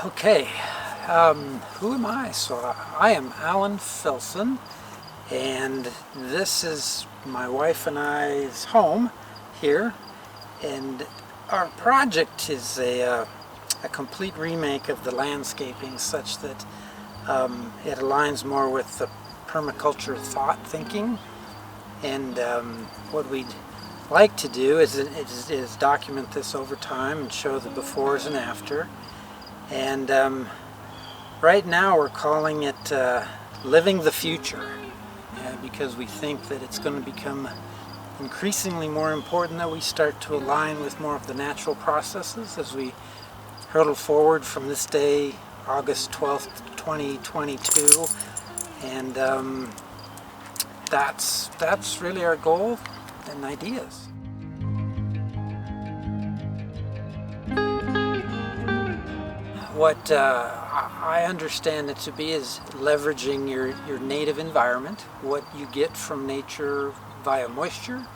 Okay, who am I? So I am Alan Filson, and this is my wife and I's home here, and our project is a complete remake of the landscaping such that it aligns more with the permaculture thought thinking. And what we'd like to do is document this over time and show the befores and after. And right now we're calling it Living the Future, because we think that it's going to become increasingly more important that we start to align with more of the natural processes as we hurtle forward from this day, August 12th, 2022. And that's really our goal and ideas. What I understand it to be is leveraging your native environment, what you get from nature via moisture,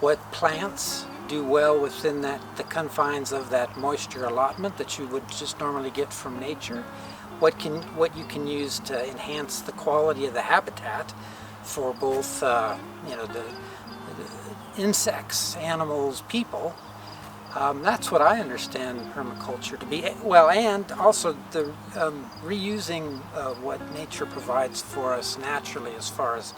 what plants do well within the confines of that moisture allotment that you would just normally get from nature, what you can use to enhance the quality of the habitat for both the insects, animals, people. That's what I understand permaculture to be. Well, and also the reusing what nature provides for us naturally, as far as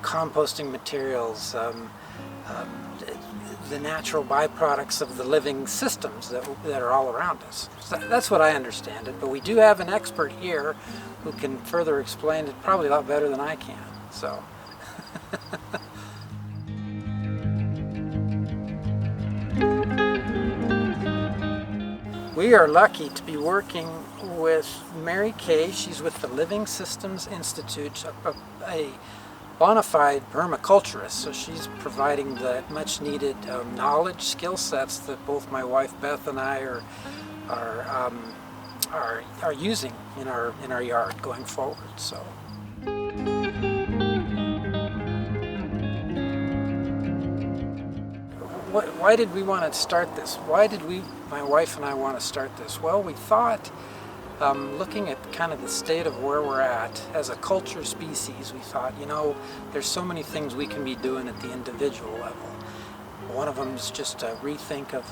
composting materials, the natural byproducts of the living systems that are all around us. So that's what I understand it. But we do have an expert here who can further explain it probably a lot better than I can. So. We are lucky to be working with Mary Kay. She's with the Living Systems Institute, a bona fide permaculturist. So she's providing the much needed knowledge, skill sets that both my wife Beth and I are using in our yard going forward. So. Why did we want to start this? Why did my wife and I, want to start this? Well, we thought, looking at kind of the state of where we're at as a culture species, we thought, there's so many things we can be doing at the individual level. One of them is just a rethink of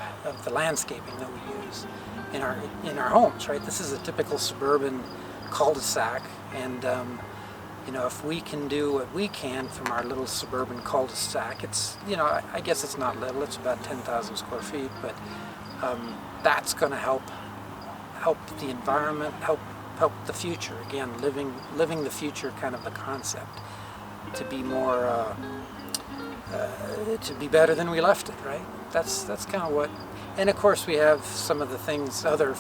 the landscaping that we use in our homes, right? This is a typical suburban cul-de-sac, and if we can do what we can from our little suburban cul-de-sac, it's, I guess it's not little, it's about 10,000 square feet, but that's going to help the environment, help the future. Again, living the future, kind of the concept, to be more, to be better than we left it, right? That's kind of what. And of course, we have some of the things, other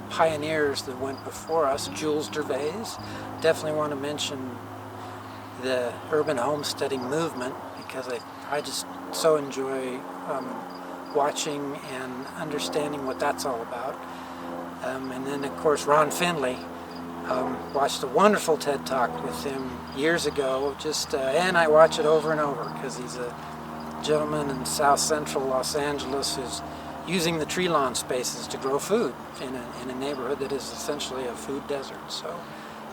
pioneers that went before us. Jules Dervaes. Definitely want to mention the urban homesteading movement, because I just so enjoy watching and understanding what that's all about. And then of course Ron Finley. Watched a wonderful TED Talk with him years ago. And I watch it over and over because he's a gentleman in South Central Los Angeles who's using the tree lawn spaces to grow food in a neighborhood that is essentially a food desert. So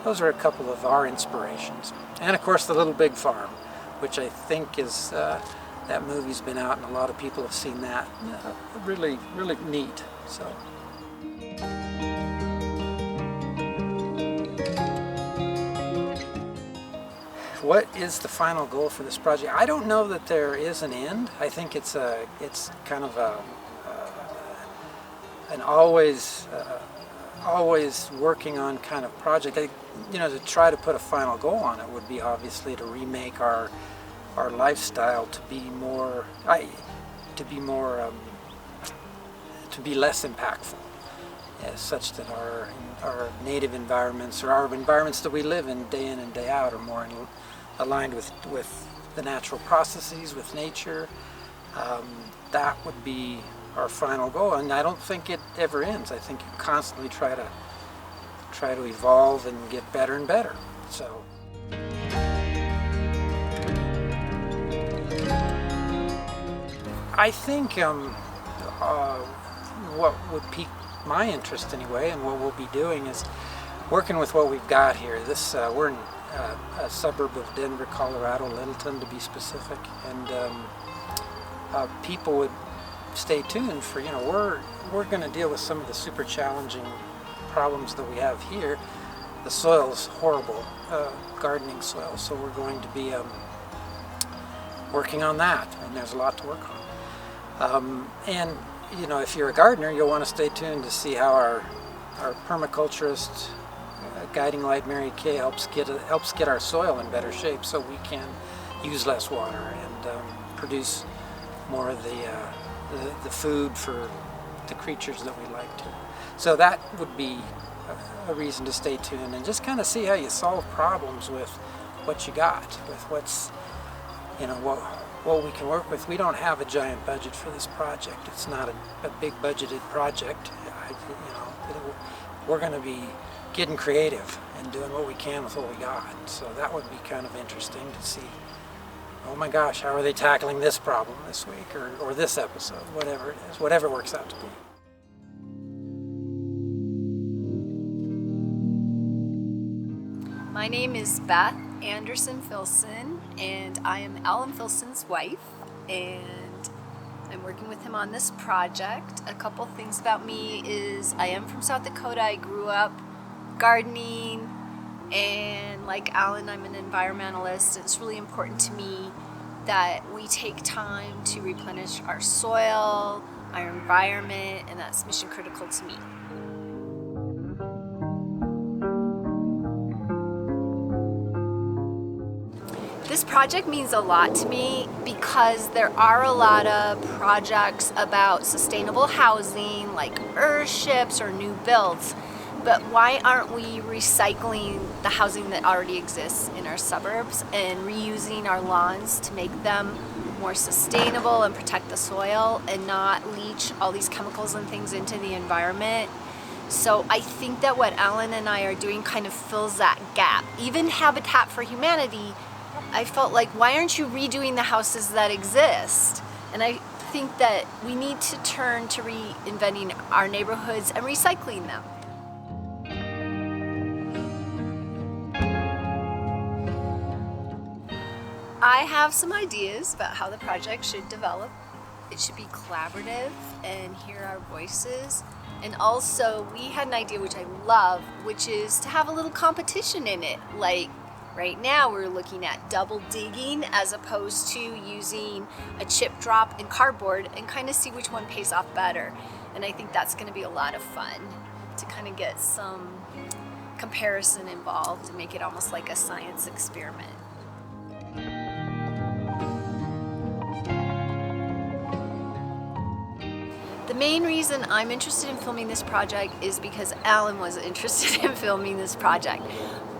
those are a couple of our inspirations. And of course the Little Big Farm, which I think is, that movie's been out and a lot of people have seen that. Really, really neat. So. What is the final goal for this project? I don't know that there is an end. I think it's kind of an always working on kind of project. To try to put a final goal on it would be obviously to remake our lifestyle to be less impactful, such that our native environments, or our environments that we live in and day out, are more aligned with the natural processes, with nature. That would be our final goal, and I don't think it ever ends. I think you constantly try to evolve and get better and better. So. I think what would pique my interest anyway, and what we'll be doing is working with what we've got here. We're in a suburb of Denver, Colorado, Littleton to be specific, and people would stay tuned for, we're going to deal with some of the super challenging problems that we have here. The soil's horrible, gardening soil, so we're going to be working on that, and there's a lot to work on. And if you're a gardener, you'll want to stay tuned to see how our permaculturist guiding light Mary Kay helps get our soil in better shape, so we can use less water and produce more of the food for the creatures that we like to. So that would be a reason to stay tuned and just kind of see how you solve problems with what you got, with what's, what we can work with. We don't have a giant budget for this project. It's not a big budgeted project. We're going to be getting creative and doing what we can with what we got. So that would be kind of interesting to see, oh my gosh, how are they tackling this problem this week or this episode, whatever it is, whatever it works out to be. My name is Beth Anderson Filson, and I am Alan Filson's wife, and I'm working with him on this project. A couple things about me is I am from South Dakota. I grew up gardening, and like Alan, I'm an environmentalist. It's really important to me that we take time to replenish our soil, our environment, and that's mission critical to me. This project means a lot to me because there are a lot of projects about sustainable housing like earthships or new builds, but why aren't we recycling the housing that already exists in our suburbs and reusing our lawns to make them more sustainable and protect the soil and not leach all these chemicals and things into the environment? So I think that what Alan and I are doing kind of fills that gap. Even Habitat for Humanity, I felt like, why aren't you redoing the houses that exist? And I think that we need to turn to reinventing our neighborhoods and recycling them. I have some ideas about how the project should develop. It should be collaborative and hear our voices. And also, we had an idea which I love, which is to have a little competition in it. Like, right now we're looking at double digging as opposed to using a chip drop and cardboard and kind of see which one pays off better. And I think that's going to be a lot of fun to kind of get some comparison involved and make it almost like a science experiment. The main reason I'm interested in filming this project is because Alan was interested in filming this project.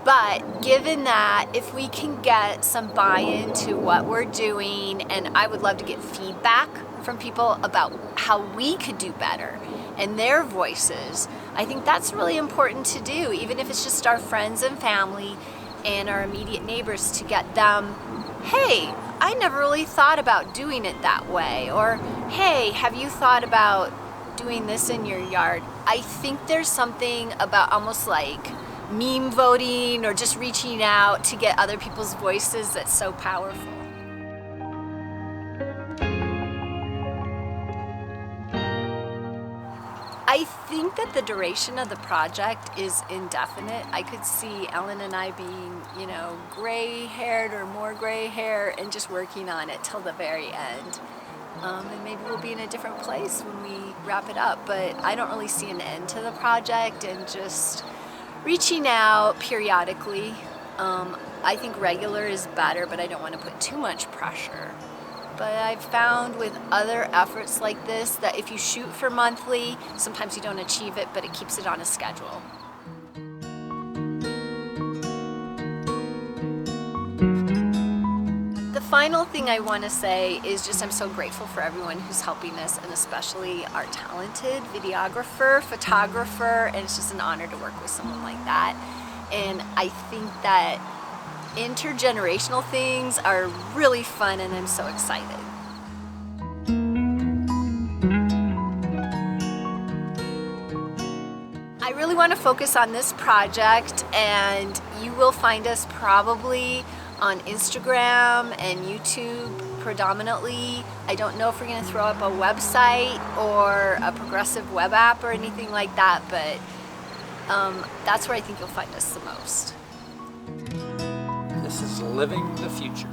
But given that, if we can get some buy-in to what we're doing, and I would love to get feedback from people about how we could do better and their voices, I think that's really important to do, even if it's just our friends and family and our immediate neighbors, to get them, hey, I never really thought about doing it that way, or hey, have you thought about doing this in your yard? I think there's something about almost like meme voting or just reaching out to get other people's voices that's so powerful. I think that the duration of the project is indefinite. I could see Ellen and I being, gray-haired or more gray hair and just working on it till the very end. And maybe we'll be in a different place when we wrap it up, but I don't really see an end to the project, and just reaching out periodically. I think regular is better, but I don't want to put too much pressure. But I've found with other efforts like this that if you shoot for monthly, sometimes you don't achieve it, but it keeps it on a schedule. The final thing I want to say is just I'm so grateful for everyone who's helping us, and especially our talented videographer, photographer, and it's just an honor to work with someone like that. And I think that intergenerational things are really fun, and I'm so excited. I really want to focus on this project, and you will find us probably on Instagram and YouTube predominantly. I don't know if we're going to throw up a website or a progressive web app or anything like that, but that's where I think you'll find us the most. This is Living the Future.